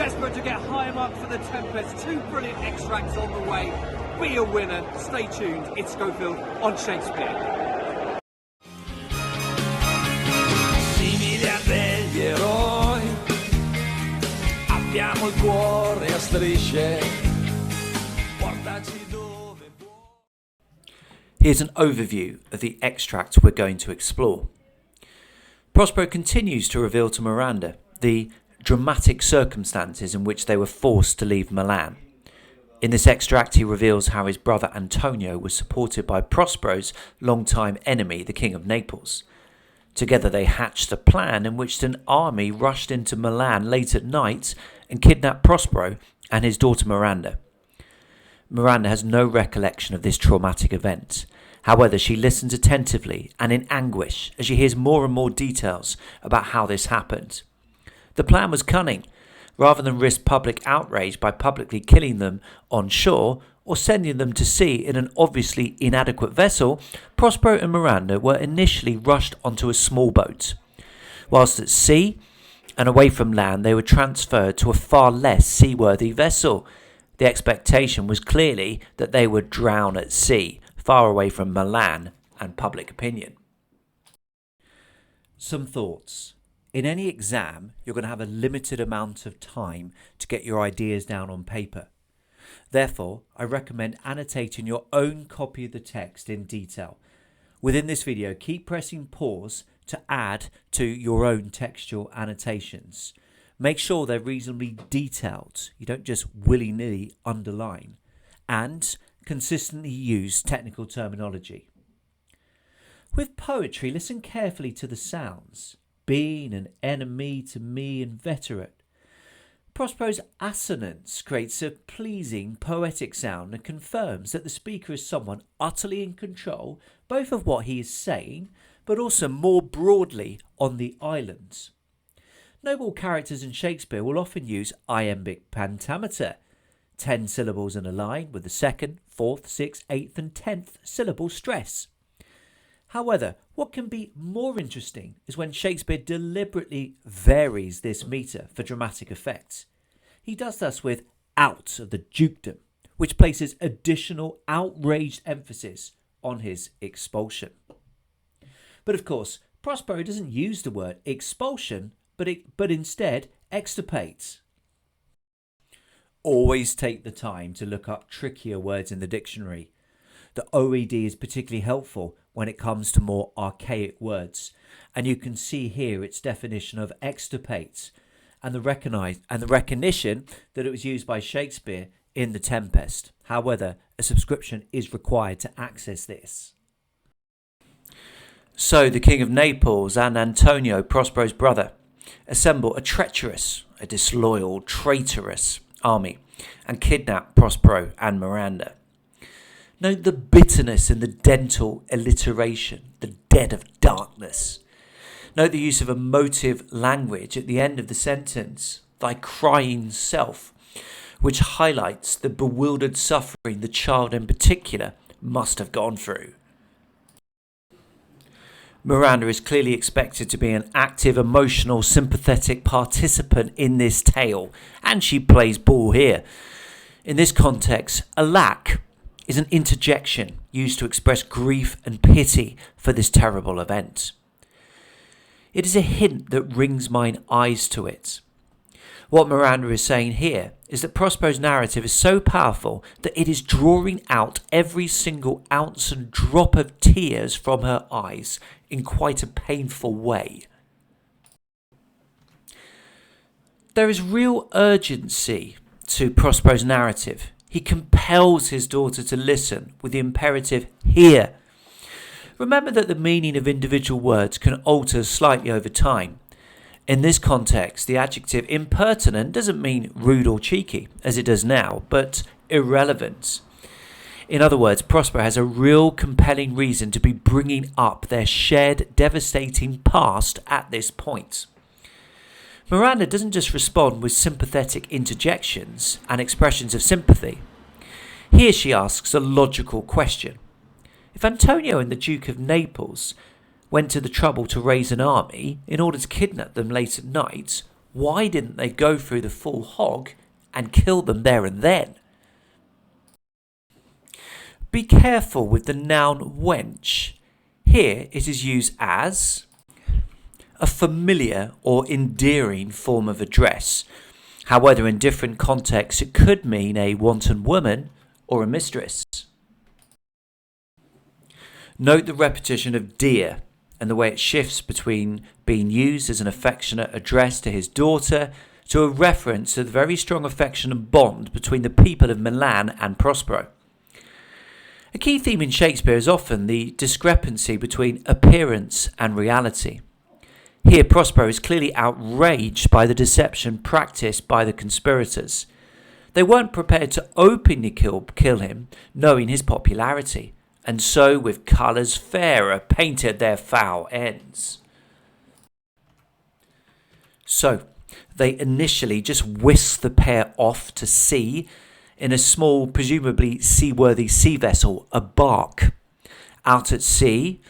Desperate to get higher marks for the Tempest. 2 brilliant extracts on the way. Be a winner. Stay tuned. It's Schofield on Shakespeare. Simili a degli eroi, abbiamo il cuore a strisce. Portaci dove vuoi. Here's an overview of the extract we're going to explore. Prospero continues to reveal to Miranda the dramatic circumstances in which they were forced to leave Milan. In this extract, he reveals how his brother Antonio was supported by Prospero's longtime enemy, the King of Naples. Together they hatched a plan in which an army rushed into Milan late at night and kidnapped Prospero and his daughter Miranda. Miranda has no recollection of this traumatic event. However, she listens attentively and in anguish as she hears more and more details about how this happened. The plan was cunning. Rather than risk public outrage by publicly killing them on shore or sending them to sea in an obviously inadequate vessel, Prospero and Miranda were initially rushed onto a small boat. Whilst at sea and away from land, they were transferred to a far less seaworthy vessel. The expectation was clearly that they would drown at sea, far away from Milan and public opinion. Some thoughts. In any exam, you're going to have a limited amount of time to get your ideas down on paper. Therefore, I recommend annotating your own copy of the text in detail. Within this video, keep pressing pause to add to your own textual annotations. Make sure they're reasonably detailed. You don't just willy-nilly underline. And consistently use technical terminology. With poetry, listen carefully to the sounds. Been, an enemy, to me, inveterate. Prospero's assonance creates a pleasing poetic sound and confirms that the speaker is someone utterly in control, both of what he is saying, but also more broadly on the islands. Noble characters in Shakespeare will often use iambic pentameter, 10 syllables in a line with the 2nd, 4th, 6th, 8th and 10th syllable stress. However, what can be more interesting is when Shakespeare deliberately varies this metre for dramatic effects. He does this with out of the dukedom, which places additional outraged emphasis on his expulsion. But of course, Prospero doesn't use the word expulsion, but instead extirpates. Always take the time to look up trickier words in the dictionary. The OED is particularly helpful when it comes to more archaic words, and you can see here its definition of extirpate and the recognition that it was used by Shakespeare in the Tempest. However, a subscription is required to access this. So the King of Naples and Antonio, Prospero's brother, assemble a treacherous, a disloyal, traitorous army and kidnap Prospero and Miranda. Note the bitterness in the dental alliteration, the dead of darkness. Note the use of emotive language at the end of the sentence, thy crying self, which highlights the bewildered suffering the child in particular must have gone through. Miranda is clearly expected to be an active, emotional, sympathetic participant in this tale, and she plays ball here. In this context, alack is an interjection used to express grief and pity for this terrible event. It is a hint that rings mine eyes to it. What Miranda is saying here is that Prospero's narrative is so powerful that it is drawing out every single ounce and drop of tears from her eyes in quite a painful way. There is real urgency to Prospero's narrative. He compels his daughter to listen with the imperative hear. Remember that the meaning of individual words can alter slightly over time. In this context, the adjective impertinent doesn't mean rude or cheeky, as it does now, but irrelevant. In other words, Prospero has a real compelling reason to be bringing up their shared devastating past at this point. Miranda doesn't just respond with sympathetic interjections and expressions of sympathy. Here she asks a logical question. If Antonio and the Duke of Naples went to the trouble to raise an army in order to kidnap them late at night, Why didn't they go through the full hog and kill them there and then? Be careful with the noun wench. Here it is used as a familiar or endearing form of address. However, in different contexts, it could mean a wanton woman or a mistress. Note the repetition of dear and the way it shifts between being used as an affectionate address to his daughter to a reference to the very strong affection and bond between the people of Milan and Prospero. A key theme in Shakespeare is often the discrepancy between appearance and reality. Here, Prospero is clearly outraged by the deception practiced by the conspirators. They weren't prepared to openly kill him, knowing his popularity, and so with colours fairer painted their foul ends. So, they initially just whisked the pair off to sea in a small, presumably seaworthy sea vessel, a bark. Out at sea,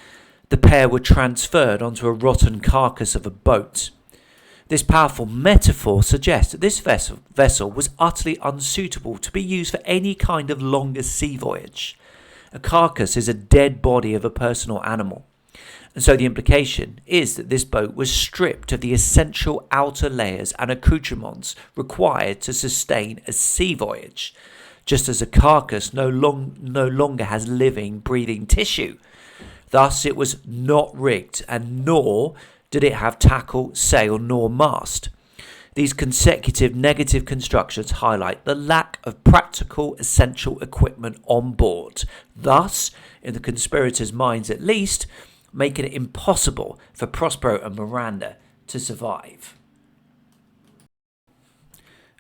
the pair were transferred onto a rotten carcass of a boat. This powerful metaphor suggests that this vessel was utterly unsuitable to be used for any kind of longer sea voyage. A carcass is a dead body of a person or animal, and so the implication is that this boat was stripped of the essential outer layers and accoutrements required to sustain a sea voyage, just as a carcass no longer has living, breathing tissue. Thus, it was not rigged, and nor did it have tackle, sail, nor mast. These consecutive negative constructions highlight the lack of practical, essential equipment on board, thus, in the conspirators' minds at least, making it impossible for Prospero and Miranda to survive.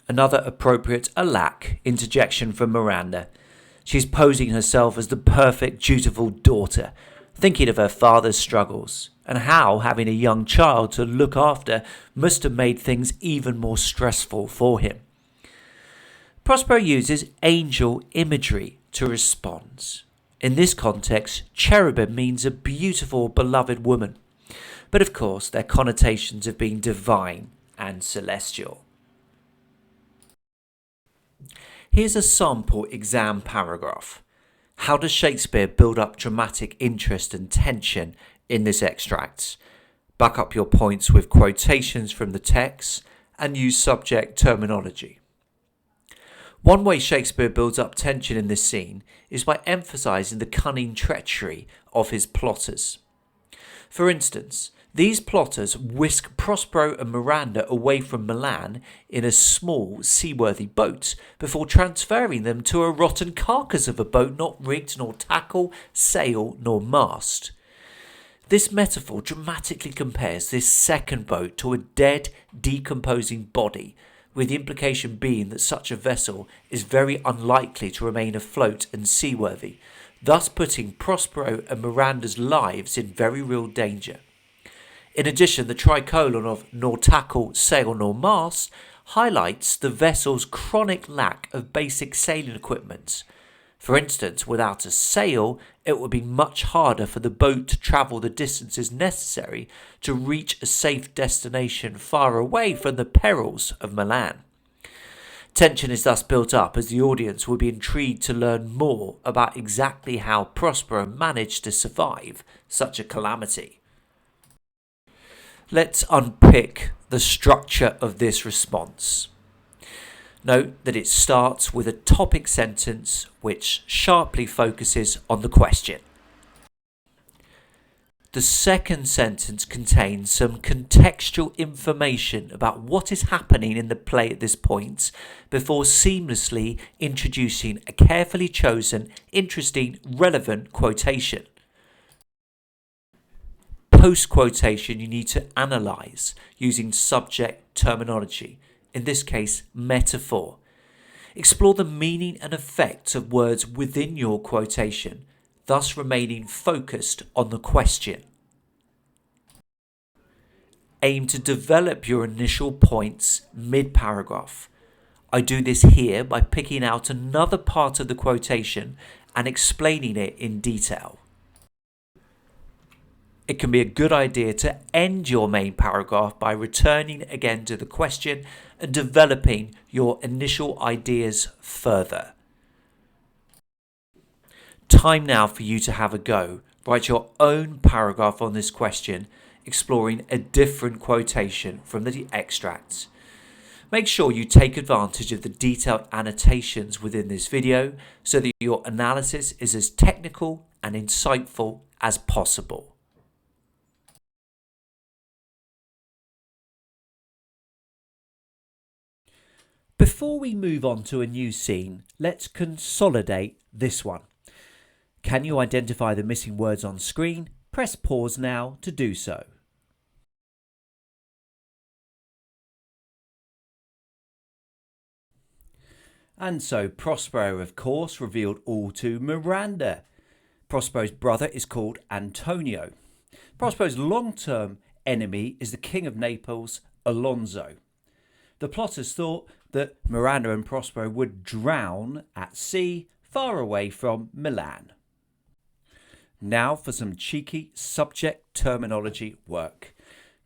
Another appropriate alack interjection from Miranda. She's posing herself as the perfect, dutiful daughter, thinking of her father's struggles, and how having a young child to look after must have made things even more stressful for him. Prospero uses angel imagery to respond. In this context, cherubim means a beautiful, beloved woman, but of course their connotations of being divine and celestial. Here's a sample exam paragraph. How does Shakespeare build up dramatic interest and tension in this extract? Back up your points with quotations from the text and use subject terminology. One way Shakespeare builds up tension in this scene is by emphasising the cunning treachery of his plotters. For instance, these plotters whisk Prospero and Miranda away from Milan in a small, seaworthy boat before transferring them to a rotten carcass of a boat not rigged nor tackle, sail, nor mast. This metaphor dramatically compares this second boat to a dead, decomposing body, with the implication being that such a vessel is very unlikely to remain afloat and seaworthy, thus putting Prospero and Miranda's lives in very real danger. In addition, the tricolon of nor tackle, sail, nor mast highlights the vessel's chronic lack of basic sailing equipment. For instance, without a sail, it would be much harder for the boat to travel the distances necessary to reach a safe destination far away from the perils of Milan. Tension is thus built up as the audience will be intrigued to learn more about exactly how Prospero managed to survive such a calamity. Let's unpick the structure of this response. Note that it starts with a topic sentence which sharply focuses on the question. The second sentence contains some contextual information about what is happening in the play at this point before seamlessly introducing a carefully chosen, interesting, relevant quotation. Post-quotation you need to analyse using subject terminology, in this case metaphor. Explore the meaning and effects of words within your quotation, thus remaining focused on the question. Aim to develop your initial points mid-paragraph. I do this here by picking out another part of the quotation and explaining it in detail. It can be a good idea to end your main paragraph by returning again to the question and developing your initial ideas further. Time now for you to have a go. Write your own paragraph on this question, exploring a different quotation from the extracts. Make sure you take advantage of the detailed annotations within this video so that your analysis is as technical and insightful as possible. Before we move on to a new scene, let's consolidate this one. Can you identify the missing words on screen? Press pause now to do so. And so Prospero, of course, revealed all to Miranda. Prospero's brother is called Antonio. Prospero's long-term enemy is the King of Naples, Alonso. The plotters thought that Miranda and Prospero would drown at sea far away from Milan. Now for some cheeky subject terminology work.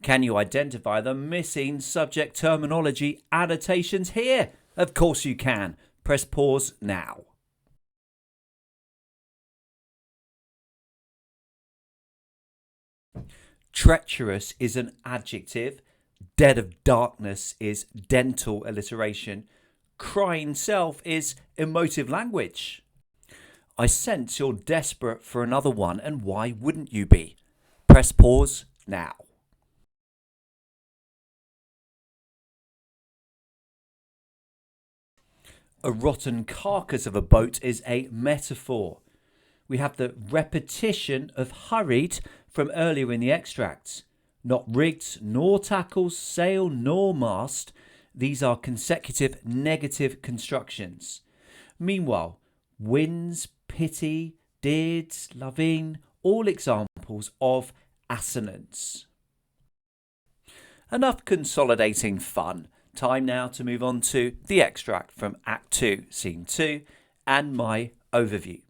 Can you identify the missing subject terminology annotations here? Of course you can. Press pause now. Treacherous is an adjective. Dead of darkness is dental alliteration. Crying self is emotive language. I sense you're desperate for another one, and why wouldn't you be? Press pause now. A rotten carcass of a boat is a metaphor. We have the repetition of hurried from earlier in the extracts. Not rigged, nor tackles, sail, nor mast. These are consecutive negative constructions. Meanwhile, wins, pity, did, loving, all examples of assonance. Enough consolidating fun. Time now to move on to the extract from Act 2, Scene 2, and my overview.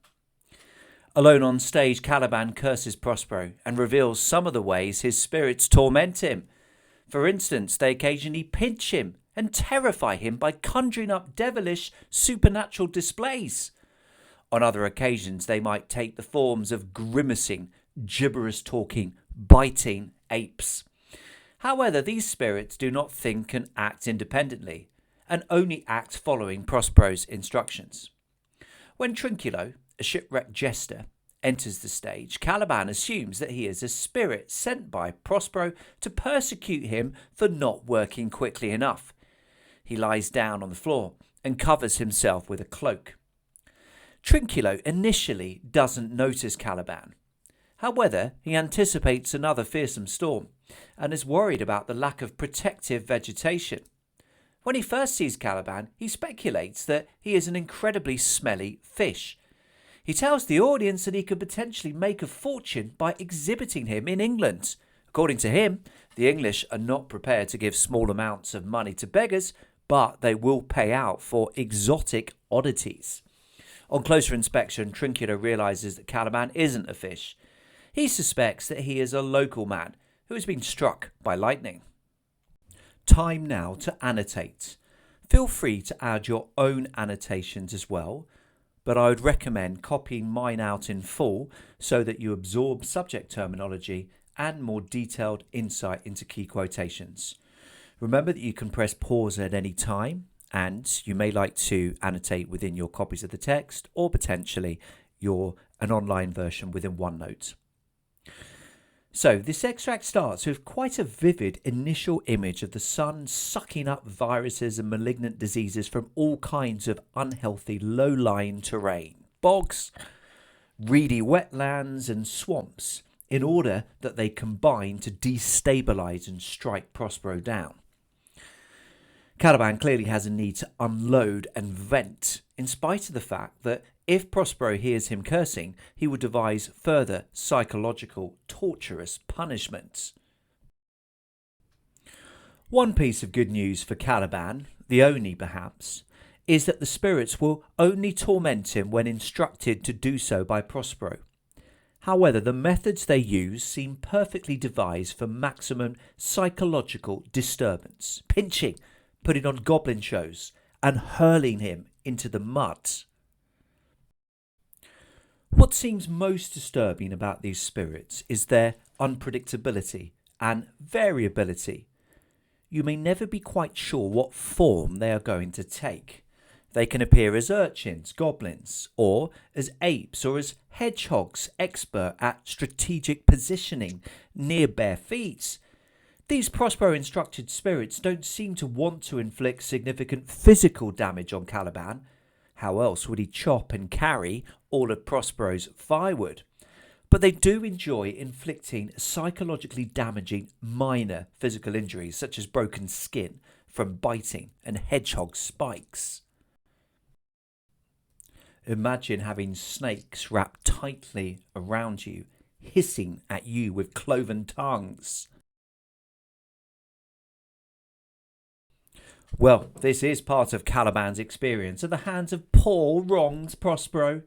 Alone on stage, Caliban curses Prospero and reveals some of the ways his spirits torment him. For instance, they occasionally pinch him and terrify him by conjuring up devilish supernatural displays. On other occasions, they might take the forms of grimacing, gibberish talking, biting apes. However, these spirits do not think and act independently, and only act following Prospero's instructions. When Trinculo, a shipwrecked jester, enters the stage, Caliban assumes that he is a spirit sent by Prospero to persecute him for not working quickly enough. He lies down on the floor and covers himself with a cloak. Trinculo initially doesn't notice Caliban. However, he anticipates another fearsome storm and is worried about the lack of protective vegetation. When he first sees Caliban, he speculates that he is an incredibly smelly fish. He tells the audience that he could potentially make a fortune by exhibiting him in England. According to him, the English are not prepared to give small amounts of money to beggars, but they will pay out for exotic oddities. On closer inspection, Trinculo realizes that Caliban isn't a fish. He suspects that he is a local man who has been struck by lightning. Time now to annotate. Feel free to add your own annotations as well, but I would recommend copying mine out in full so that you absorb subject terminology and more detailed insight into key quotations. Remember that you can press pause at any time, and you may like to annotate within your copies of the text or potentially an online version within OneNote. So this extract starts with quite a vivid initial image of the sun sucking up viruses and malignant diseases from all kinds of unhealthy low-lying terrain, bogs, reedy wetlands and swamps, in order that they combine to destabilise and strike Prospero down. Caliban clearly has a need to unload and vent, in spite of the fact that if Prospero hears him cursing, he will devise further psychological, torturous punishments. One piece of good news for Caliban, the only perhaps, is that the spirits will only torment him when instructed to do so by Prospero. However, the methods they use seem perfectly devised for maximum psychological disturbance, pinching, putting on goblin shows, and hurling him into the mud. What seems most disturbing about these spirits is their unpredictability and variability. You may never be quite sure what form they are going to take. They can appear as urchins, goblins, or as apes, or as hedgehogs, expert at strategic positioning near bare feet. These Prospero-instructed spirits don't seem to want to inflict significant physical damage on Caliban. How else would he chop and carry all of Prospero's firewood? But they do enjoy inflicting psychologically damaging minor physical injuries, such as broken skin from biting and hedgehog spikes. Imagine having snakes wrapped tightly around you, hissing at you with cloven tongues. Well, this is part of Caliban's experience at the hands of poor, wronged Prospero.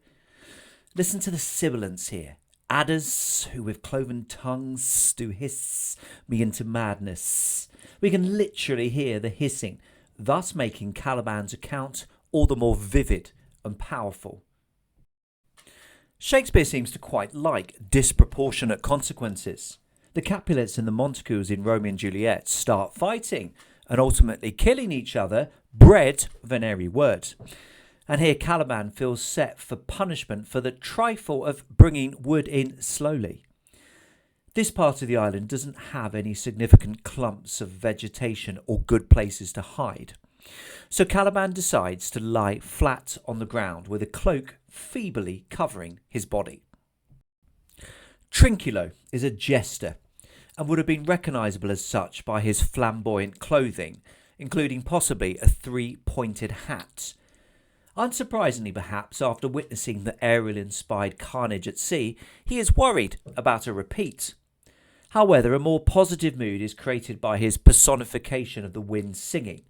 Listen to the sibilants here. Adders who with cloven tongues do hiss me into madness. We can literally hear the hissing, thus making Caliban's account all the more vivid and powerful. Shakespeare seems to quite like disproportionate consequences. The Capulets and the Montagues in Romeo and Juliet start fighting and ultimately killing each other, bred of an airy word. And here Caliban feels set for punishment for the trifle of bringing wood in slowly. This part of the island doesn't have any significant clumps of vegetation or good places to hide. So Caliban decides to lie flat on the ground with a cloak feebly covering his body. Trinculo is a jester and would have been recognisable as such by his flamboyant clothing, including possibly a three-pointed hat. Unsurprisingly, perhaps, after witnessing the Ariel-inspired carnage at sea, he is worried about a repeat. However, a more positive mood is created by his personification of the wind singing,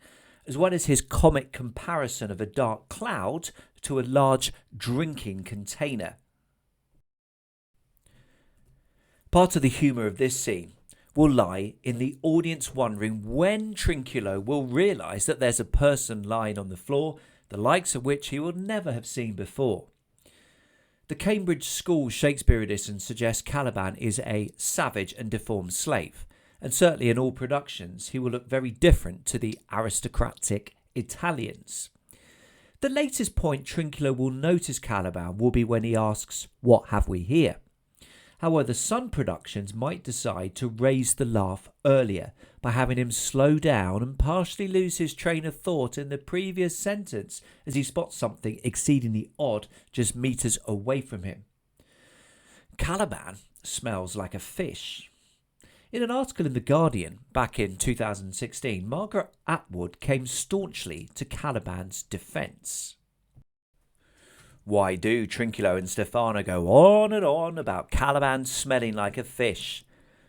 as well as his comic comparison of a dark cloud to a large drinking container. Part of the humour of this scene will lie in the audience wondering when Trinculo will realise that there's a person lying on the floor, the likes of which he will never have seen before. The Cambridge School Shakespeare edition suggests Caliban is a savage and deformed slave, and certainly in all productions he will look very different to the aristocratic Italians. The latest point Trinculo will notice Caliban will be when he asks, "What have we here?" However, some productions might decide to raise the laugh earlier by having him slow down and partially lose his train of thought in the previous sentence as he spots something exceedingly odd just metres away from him. Caliban smells like a fish. In an article in The Guardian back in 2016, Margaret Atwood came staunchly to Caliban's defence. Why do Trinculo and Stefano go on and on about Caliban smelling like a fish?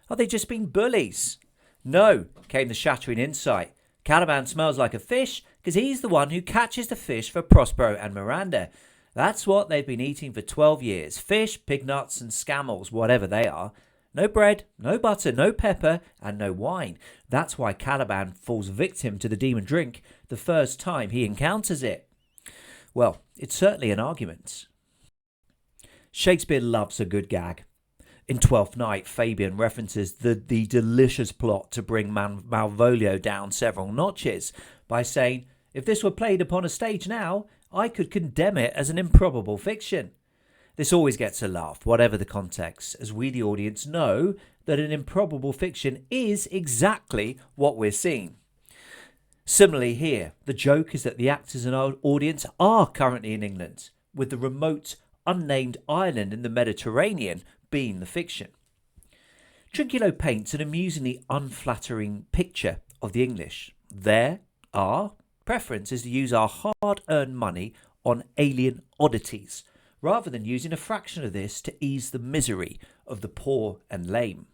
Are they just being bullies? No, came the shattering insight. Caliban smells like a fish because he's the one who catches the fish for Prospero and Miranda. That's what they've been eating for 12 years. Fish, pig nuts and scammels, whatever they are. No bread, no butter, no pepper and no wine. That's why Caliban falls victim to the demon drink the first time he encounters it. Well, it's certainly an argument. Shakespeare loves a good gag. In Twelfth Night, Fabian references the delicious plot to bring Malvolio down several notches by saying, "If this were played upon a stage now, I could condemn it as an improbable fiction." This always gets a laugh, whatever the context, as we the audience know that an improbable fiction is exactly what we're seeing. Similarly here, the joke is that the actors and audience are currently in England, with the remote, unnamed island in the Mediterranean being the fiction. Trinculo paints an amusingly unflattering picture of the English. Our preference is to use our hard-earned money on alien oddities, rather than using a fraction of this to ease the misery of the poor and lame.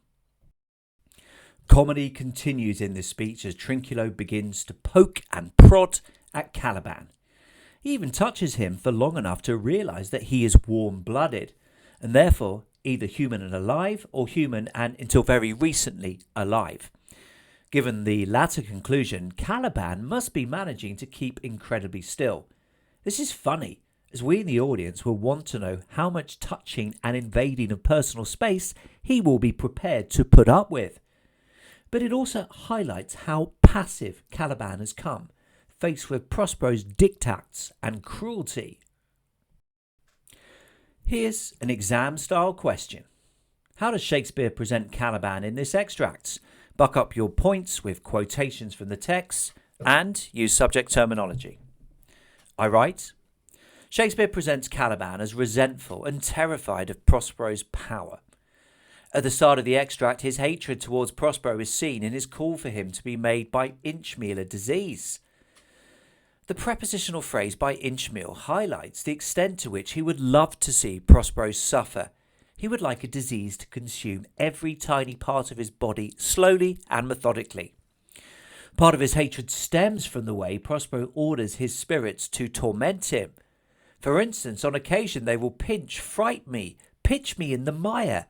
Comedy continues in this speech as Trinculo begins to poke and prod at Caliban. He even touches him for long enough to realise that he is warm-blooded, and therefore either human and alive or human and until very recently alive. Given the latter conclusion, Caliban must be managing to keep incredibly still. This is funny, as we in the audience will want to know how much touching and invading of personal space he will be prepared to put up with. But it also highlights how passive Caliban has come, faced with Prospero's diktats and cruelty. Here's an exam-style question. How does Shakespeare present Caliban in this extract? Buck up your points with quotations from the text and use subject terminology. I write, Shakespeare presents Caliban as resentful and terrified of Prospero's power. At the start of the extract, his hatred towards Prospero is seen in his call for him to be made by inchmeal a disease. The prepositional phrase by inchmeal highlights the extent to which he would love to see Prospero suffer. He would like a disease to consume every tiny part of his body slowly and methodically. Part of his hatred stems from the way Prospero orders his spirits to torment him. For instance, on occasion they will pinch, fright me, pitch me in the mire.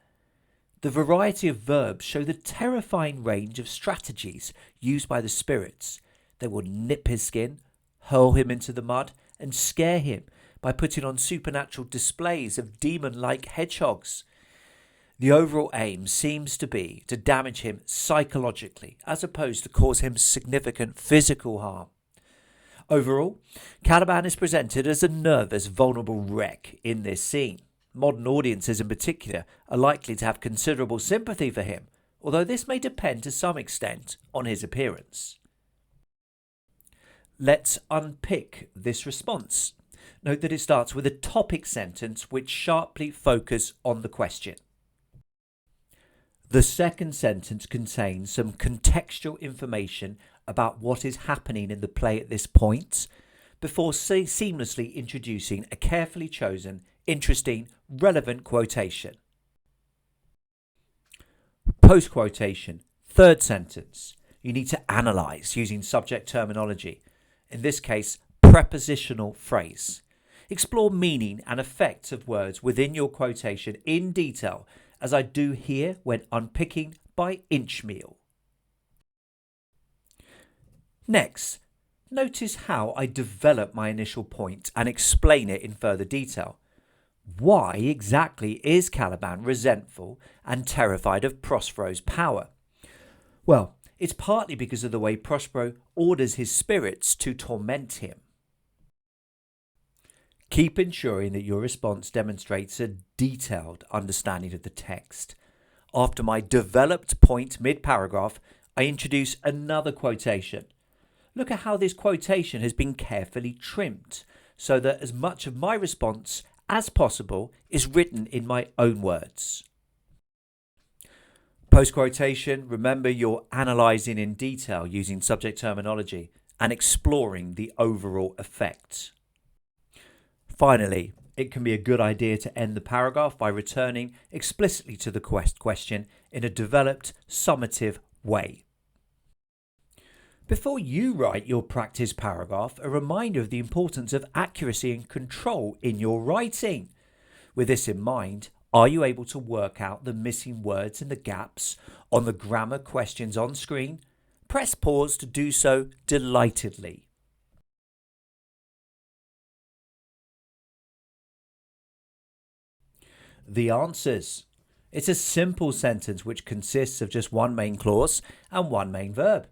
The variety of verbs show the terrifying range of strategies used by the spirits. They will nip his skin, hurl him into the mud, and scare him by putting on supernatural displays of demon-like hedgehogs. The overall aim seems to be to damage him psychologically, as opposed to cause him significant physical harm. Overall, Caliban is presented as a nervous, vulnerable wreck in this scene. Modern audiences in particular are likely to have considerable sympathy for him, although this may depend to some extent on his appearance. Let's unpick this response. Note that it starts with a topic sentence which sharply focuses on the question. The second sentence contains some contextual information about what is happening in the play at this point, before seamlessly introducing a carefully chosen, interesting, relevant quotation. Post-quotation, third sentence. You need to analyse using subject terminology, in this case, prepositional phrase. Explore meaning and effects of words within your quotation in detail, as I do here when unpicking by inchmeal. Next, notice how I develop my initial point and explain it in further detail. Why exactly is Caliban resentful and terrified of Prospero's power? Well, it's partly because of the way Prospero orders his spirits to torment him. Keep ensuring that your response demonstrates a detailed understanding of the text. After my developed point mid-paragraph, I introduce another quotation. Look at how this quotation has been carefully trimmed, so that as much of my response as possible is written in my own words. Post-quotation, remember you're analysing in detail using subject terminology and exploring the overall effect. Finally, it can be a good idea to end the paragraph by returning explicitly to the question in a developed, summative way. Before you write your practice paragraph, a reminder of the importance of accuracy and control in your writing. With this in mind, are you able to work out the missing words and the gaps on the grammar questions on screen? Press pause to do so delightedly. The answers. It's a simple sentence which consists of just one main clause and one main verb.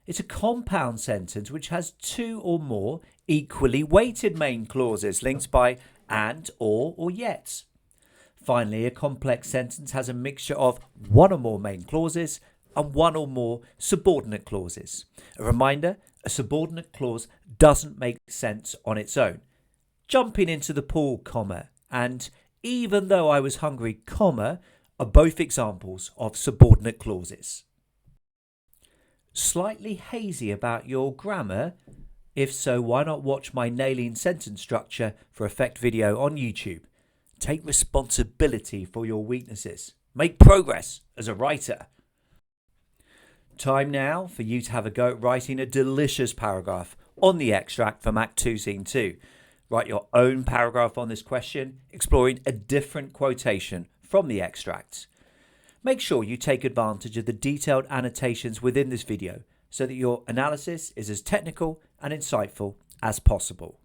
It's a compound sentence which has two or more equally weighted main clauses linked by and, or yet. Finally, a complex sentence has a mixture of one or more main clauses and one or more subordinate clauses. A reminder, a subordinate clause doesn't make sense on its own. Jumping into the pool, comma, and even though I was hungry, comma, are both examples of subordinate clauses. Slightly hazy about your grammar? If so, why not watch my nailing sentence structure for effect video on YouTube? Take responsibility for your weaknesses. Make progress as a writer. Time now for you to have a go at writing a delicious paragraph on the extract from Act 2, Scene 2. Write your own paragraph on this question, exploring a different quotation from the extracts. Make sure you take advantage of the detailed annotations within this video so that your analysis is as technical and insightful as possible.